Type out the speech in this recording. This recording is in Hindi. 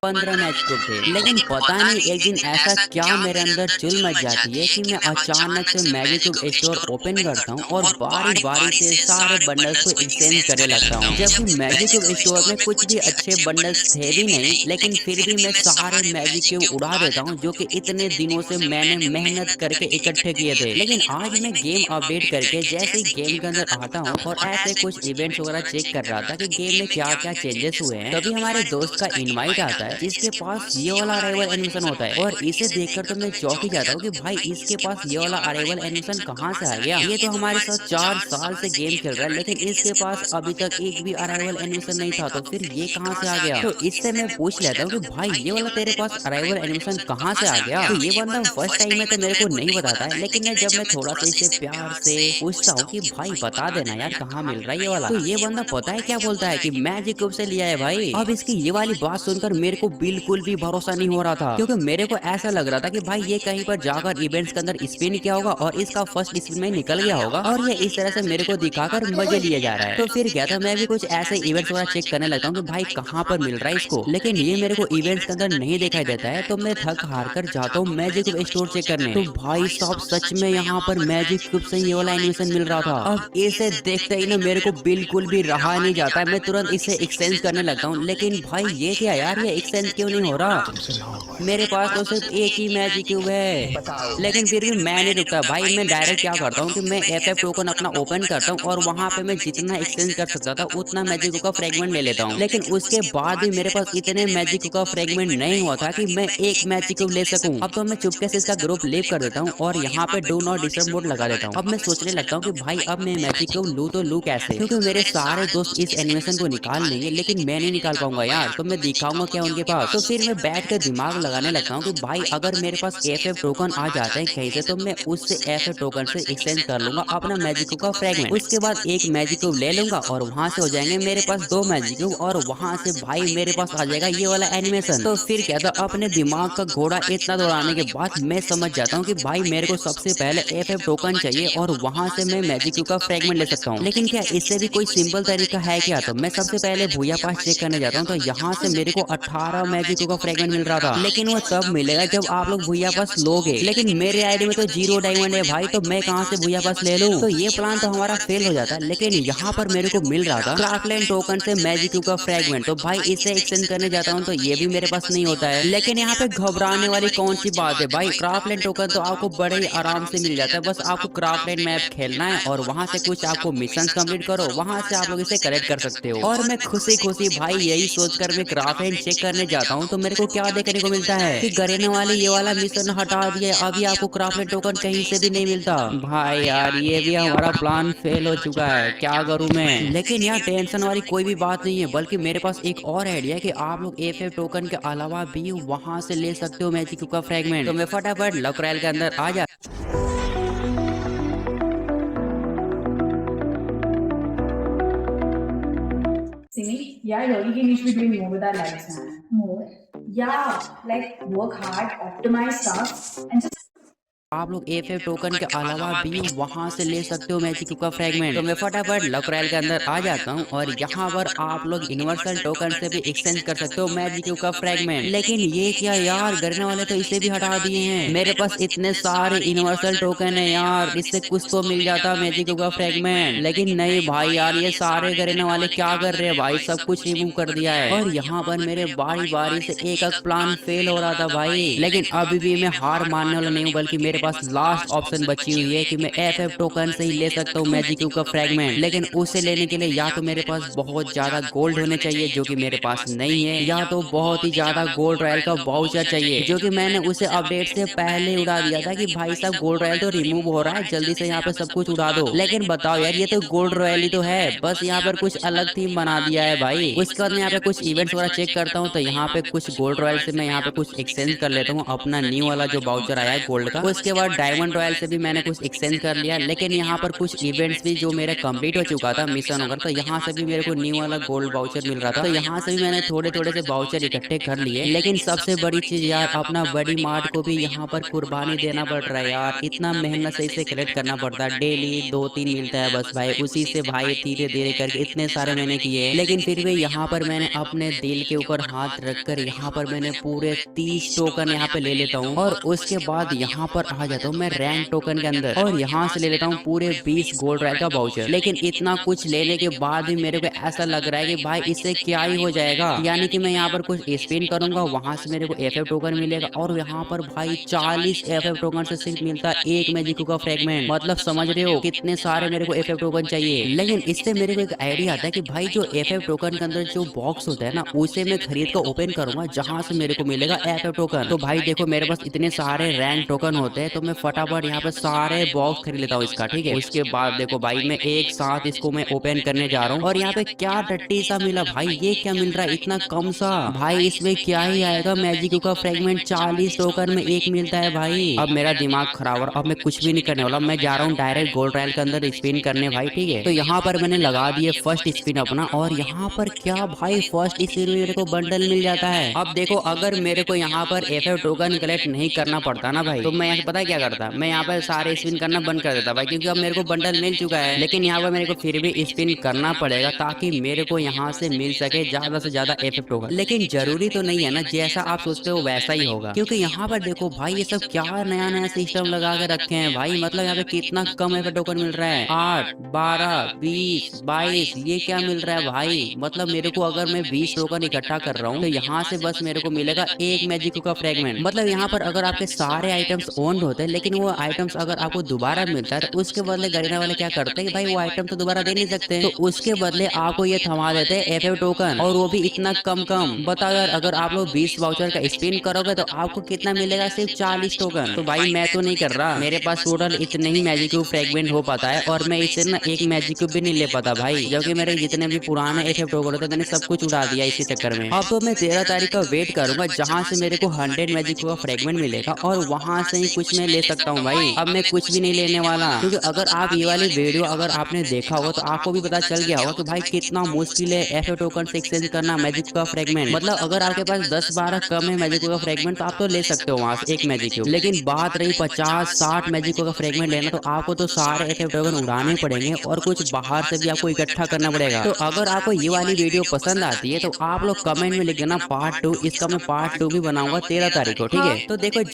15 मैच ग्रुप थे। लेकिन पता नहीं एक दिन ऐसा क्या मेरे अंदर चुल मच जाती है कि मैं अचानक से मैजिक क्यूब स्टोर ओपन करता हूँ और बारी बारी से सारे बंडल्स को एक्सचेंज करने लगता हूँ। जबकि मैजिक क्यूब स्टोर में कुछ भी अच्छे बंडल्स थे भी नहीं, लेकिन फिर भी मैं सारे मैजिक क्यूब उड़ा देता हूँ जो कि इतने दिनों से मैंने मेहनत करके इकट्ठे किए थे। लेकिन आज मैं गेम अपडेट करके जैसे ही गेम के अंदर आता हूँ और ऐसे कुछ इवेंट्स वगैरह चेक कर रहा था कि गेम में क्या क्या चेंजेस हुए हैं, तभी हमारे दोस्त का इनवाइट आता है जिसके पास ये वाला अराइवल एनिमेशन होता है। और इसे देखकर तो मैं चौंक ही जाता हूँ कि भाई इसके पास ये वाला अराइवल एनिमेशन कहाँ से आ गया। ये तो हमारे साथ 4 साल से गेम खेल रहा है, लेकिन इसके पास अभी तक एक भी अराइवल एनिमेशन नहीं था, तो फिर ये कहाँ से आ गया। तो इससे मैं पूछ लेता हूँ कि भाई ये वाला तेरे पास अराइवल एनिमेशन कहाँ से आ गया। तो ये बंदा फर्स्ट टाइम में तो मेरे को नहीं बताता है, लेकिन मैं जब मैं थोड़ा सा इसे प्यार से पूछता हूँ कि भाई बता देना यार कहाँ मिल रहा है ये वाला, तो ये बंदा पता है क्या बोलता है कि मैजिक क्यूब से लिया है भाई। अब इसकी ये वाली बात सुनकर मेरे को बिल्कुल भी भरोसा नहीं हो रहा था, क्योंकि मेरे को ऐसा लग रहा था कि भाई ये कहीं पर जाकर इवेंट्स के अंदर स्पिन किया होगा और इसका फर्स्ट स्पिन में निकल गया होगा और ये इस तरह से मेरे को दिखाकर मजे लिए जा रहा है। तो फिर क्या था, मैं भी कुछ ऐसे इवेंट्स वगैरह चेक करने लगता हूँ कि भाई कहाँ पर मिल रहा है इसको, लेकिन ये मेरे को इवेंट्स के अंदर नहीं दिखाई देता है। तो मैं थक हार कर जाता हूँ मैजिक क्यूब स्टोर चेक करने। तो भाई साहब सच में यहाँ पर मैजिक क्यूब से ये वाला एनिमेशन मिल रहा था। अब इसे देखते ही ना मेरे को बिल्कुल भी रहा नहीं जाता है, मैं तुरंत इसे एक्सचेंज करने लगता हूँ। लेकिन भाई ये क्या यार, ये एक्सचेंज क्यों नहीं हो रहा। मेरे पास तो सिर्फ एक ही मैजिक क्यूब है, लेकिन फिर भी मैं नहीं रुकता भाई। मैं डायरेक्ट क्या करता हूँ कि मैं एफएफ टोकन अपना ओपन करता हूँ और वहां पे मैं जितना एक्सचेंज कर सकता था उतना मैजिक क्यूब का फ्रेगमेंट ले लेता हूँ। लेकिन उसके बाद भी मेरे पास इतने मैजिक क्यूब का फ्रेगमेंट नहीं हुआ था कि मैं एक मैजिक क्यूब ले सकूं। अब तो मैं चुपके से इसका ग्रुप लीव कर देता हूँ और यहाँ पे डू नॉट डिस्टर्ब मोड लगा देता हूँ। अब मैं सोचने लगता हूँ कि भाई अब मैं मैजिक क्यूब लूँ तो लूँ कैसे, क्योंकि मेरे सारे दोस्त इस एनिमेशन को निकाल लेंगे लेकिन मैं नहीं निकाल पाऊंगा यार। तो मैं दिखाऊंगा क्या उनके पास। तो फिर मैं बैठ कर दिमाग लगाने लगता हूँ कि भाई अगर मेरे पास एफएफ टोकन आ जाता है कहीं से तो मैं उससे एफएफ टोकन से एक्सचेंज कर लूंगा अपना मैजिक क्यूब का फ्रेगमेंट। उसके बाद एक मैजिक क्यूब ले लूंगा और वहां से हो जाएंगे मेरे पास 2 मैजिक क्यूब और वहां से भाई मेरे पास आ जाएगा ये वाला एनिमेशन। तो फिर क्या था, अपने दिमाग का घोड़ा इतना दौड़ाने के बाद मैं समझ जाता हूँ कि भाई मेरे को सबसे पहले एफएफ टोकन चाहिए और वहां से मैं मैजिक क्यूब का फ्रेगमेंट ले सकता हूँ। लेकिन क्या इससे भी कोई सिंपल तरीका है क्या। तो मैं सबसे पहले भूया पास चेक करने जाता हूँ, तो यहाँ से मेरे को 18 मैजिक क्यूब का फ्रेगमेंट मिल रहा था। लेकिन वो तब मिलेगा जब आप लोग भूया पास लोगे, लेकिन मेरे आईडी में तो 0 डायमंड है भाई, तो मैं कहाँ से भूया पास ले लूँ। तो ये प्लान तो हमारा फेल हो जाता है। लेकिन यहाँ पर मेरे को मिल रहा था क्राफ्टलैंड टोकन से मैजिक क्यूब का फ्रेगमेंट, तो भाई इसे एक्सचेंज करने जाता हूँ तो ये भी मेरे पास नहीं होता है। लेकिन यहाँ पे घबराने वाली कौन सी बात है भाई, क्राफ्टलैंड टोकन तो आपको बड़े ही आराम से मिल जाता है। बस आपको क्राफ्टलैंड मैप खेलना है और वहां से कुछ आपको मिशन कंप्लीट करो, वहां से आप लोग इसे कलेक्ट कर सकते हो। और मैं खुशी खुशी भाई यही सोचकर मैं क्राफ्टलैंड चेक करने जाता हूँ, तो मेरे को क्या देखने को मिलता है कि गरेने वाले ये वाला मिशन हटा दिया, अभी आपको क्राफ्टलैंड टोकन कहीं से भी नहीं मिलता। भाई यार ये भी हमारा प्लान फेल हो चुका है, क्या करूं मैं। लेकिन यार टेंशन वाली कोई भी बात नहीं है, बल्कि मेरे पास एक और आइडिया है कि आप लोग एफएफ टोकन के अलावा भी वहां से ले सकते हो मैजिक क्यूब का फ्रेगमेंट। तो मैं फटाफट लक रॉयल के अंदर आ जा। Simi, yeah, I really think we should be doing more with our lives, man. More? Yeah, like work hard, optimize stuff, and just आप लोग एफएफ टोकन के अलावा भी वहां से ले सकते हो मैजिक क्यूब का फ्रेगमेंट। तो मैं फटाफट लक रॉयल के अंदर आ जाता हूँ और यहाँ पर आप लोग यूनिवर्सल टोकन से भी एक्सचेंज कर सकते हो मैजिक क्यूब का फ्रेगमेंट। लेकिन ये क्या यार, करने वाले तो इसे भी हटा दिए हैं। मेरे पास इतने सारे यूनिवर्सल टोकन है यार, इससे कुछ तो मिल जाता मैजिक क्यूब का फ्रेगमेंट। लेकिन नहीं भाई यार, ये सारे करने वाले क्या कर रहे हैं भाई, सब कुछ रिमूव कर दिया है। और यहाँ पर मेरे बारी बारी से एक एक प्लान फेल हो रहा था भाई। लेकिन अभी भी मैं हार मानने वाला नहीं हूँ, बल्कि मेरे पास लास्ट ऑप्शन बची हुई है कि मैं एफएफ टोकन से ही ले सकता हूँ मैजिक क्यूब का फ्रेगमेंट। लेकिन उसे लेने के लिए या तो मेरे पास बहुत ज्यादा गोल्ड होने चाहिए, जो कि मेरे पास नहीं है, या तो बहुत ही ज्यादा गोल्ड रॉयल का वाउचर चाहिए, जो कि मैंने उसे अपडेट से पहले उड़ा दिया था कि भाई साहब गोल्ड रॉयल तो रिमूव हो रहा है, जल्दी से यहाँ पे सब कुछ उड़ा दो। लेकिन बताओ यार, ये तो गोल्ड रॉयल ही तो है, बस यहाँ पर कुछ अलग थीम बना दिया है भाई। उसके बाद मैं यहाँ पे कुछ इवेंट्स वगैरह चेक करता हूँ, तो यहाँ पे कुछ गोल्ड रॉयल से मैं यहाँ पे कुछ एक्सचेंज कर लेता हूँ अपना न्यू वाला जो वाउचर आया है गोल्ड का, उसके उसके बाद डायमंड रॉयल से भी मैंने कुछ एक्सचेंज कर लिया, लेकिन यहाँ पर कुछ इवेंट्स भी जो मेरा कंप्लीट हो चुका था मिशन वगैरह, तो यहाँ से भी मेरे को न्यू वाला गोल्ड वाउचर मिल रहा था, तो यहाँ से भी मैंने थोड़े थोड़े से वाउचर इकट्ठे कर लिए। लेकिन सबसे बड़ी चीज यार, अपना बड़ी मार्ट को भी यहाँ पर कुर्बानी देना पड़ रहा है यार, इतना मेहनत से इसे कलेक्ट करना पड़ता है, डेली 2-3 मिलता है बस भाई, उसी से भाई धीरे धीरे करके इतने सारे मैंने किए। लेकिन फिर भी यहाँ पर मैंने अपने दिल के ऊपर हाथ रखकर यहाँ पर मैंने पूरे 30 टोकन यहाँ पे ले लेता हूँ, और उसके बाद यहाँ पर आ जाता हूँ मैं रैंक टोकन के अंदर, और यहाँ से ले लेता हूँ पूरे 20 गोल्ड रॉयल का वाउचर। लेकिन इतना कुछ लेने के बाद भी मेरे को ऐसा लग रहा है कि भाई इससे क्या ही हो जाएगा, यानी कि मैं यहाँ पर कुछ स्पिन करूंगा, वहां से मेरे को एफएफ टोकन मिलेगा, और यहाँ पर भाई 40 एफएफ टोकन से सिर्फ मिलता है एक मैजिको का फ्रेगमेंट। मतलब समझ रहे हो कितने सारे मेरे को एफएफ टोकन चाहिए। लेकिन इससे मेरे को एक आइडिया आता है कि भाई जो एफएफ टोकन के अंदर जो बॉक्स होता है ना, उसे मैं खरीद कर ओपन करूंगा, जहां से मेरे को मिलेगा एफएफ टोकन। तो भाई देखो मेरे पास इतने सारे रैंक टोकन होते हैं, तो मैं फटाफट यहाँ पे सारे बॉक्स खरीद लेता हूँ इसका, ठीक है। उसके बाद देखो भाई मैं एक साथ इसको मैं ओपन करने जा रहा हूँ, और यहाँ पे क्या टट्टी सा मिला भाई, ये क्या मिल रहा है इतना कम सा भाई, इसमें क्या ही आएगा मैजिको का फ्रेगमेंट, 40 टोकन में एक मिलता है भाई। अब मेरा दिमाग खराब हो रहा, अब मैं कुछ भी नहीं करने वाला, मैं जा रहा हूँ डायरेक्ट गोल्ड रॉयल के अंदर स्पिन करने भाई, ठीक है। तो यहाँ पर मैंने लगा दिए फर्स्ट स्पिन अपना, और यहाँ पर क्या भाई फर्स्ट स्पिन में मेरे को बंडल मिल जाता है। अब देखो अगर मेरे को यहाँ पर एफएफ टोकन कलेक्ट नहीं करना पड़ता ना भाई, तो मैं यहाँ पता क्या करता, मैं यहाँ पर सारे स्पिन करना बंद कर देता भाई, क्योंकि अब मेरे को बंडल मिल चुका है। लेकिन यहाँ पर मेरे को फिर भी स्पिन करना पड़ेगा, ताकि मेरे को यहाँ से मिल सके ज्यादा से ज्यादा एफएफ टोकन। लेकिन जरूरी तो नहीं है ना जैसा आप सोचते हो वैसा ही होगा, क्योंकि यहाँ पर देखो भाई ये सब क्या नया नया सिस्टम लगा के रखे हैं भाई, मतलब यहाँ पे कितना कम एफएफ टोकन मिल रहा है, 8, 12, 20, 22, ये क्या मिल रहा है भाई। मतलब मेरे को अगर मैं 20 टोकन इकट्ठा कर रहा हूँ, तो यहाँ से बस मेरे को मिलेगा एक मैजिको का फ्रेगमेंट। मतलब यहाँ पर अगर आपके सारे आइटम्स ओन्ड होते हैं, लेकिन वो आइटम्स अगर आपको दोबारा मिलता है, तो उसके बदले गरीना वाले क्या करते हैं कि भाई वो आइटम तो दोबारा दे नहीं सकते, तो उसके बदले आपको ये थमा देते हैं एफएफ टोकन, और वो भी इतना कम कम। बताओ यार, अगर आप लोग 20 वाउचर का स्पिन करोगे तो आपको कितना मिलेगा, सिर्फ 40 टोकन। तो भाई मैं तो नहीं कर रहा, मेरे पास टोटल इतने ही मैजिको फ्रेगमेंट हो पाता है, और मैं इससे ना एक मैजिको भी नहीं ले पाता भाई, जबकि मेरे जितने भी पुराने एफएफ टोकन होते मैंने सब कुछ उड़ा दिया इसी चक्कर में। अब तो मैं 13 तारीख का वेट करूंगा, जहां से मेरे को 100 मैजिको का फ्रेगमेंट मिलेगा, और वहां से ही कुछ मैं ले सकता हूँ भाई। अब मैं कुछ भी नहीं लेने वाला, क्योंकि अगर आप ये वाली वीडियो अगर आपने देखा होगा तो आपको भी पता चल गया होगा कि भाई कितना मुश्किल है एफएफ टोकन से एक्सचेंज करना मैजिको का फ्रेगमेंट। मतलब अगर आपके पास 10-12 कम है मैजिको का फ्रेगमेंट, तो आप तो ले सकते हो वहां से एक मैजिको। लेकिन बात रही 50-60 मैजिको का फ्रेगमेंट लेना, तो आपको तो सारे एफएफ टोकन उड़ाने पड़ेंगे, और कुछ बाहर से भी आपको इकट्ठा करना पड़ेगा। तो अगर आपको ये वाली वीडियो पसंद आती है, तो आप लोग कमेंट में लिख देना पार्ट 2, इसका मैं पार्ट 2 भी बनाऊंगा 13 तारीख को, ठीक है। तो देखो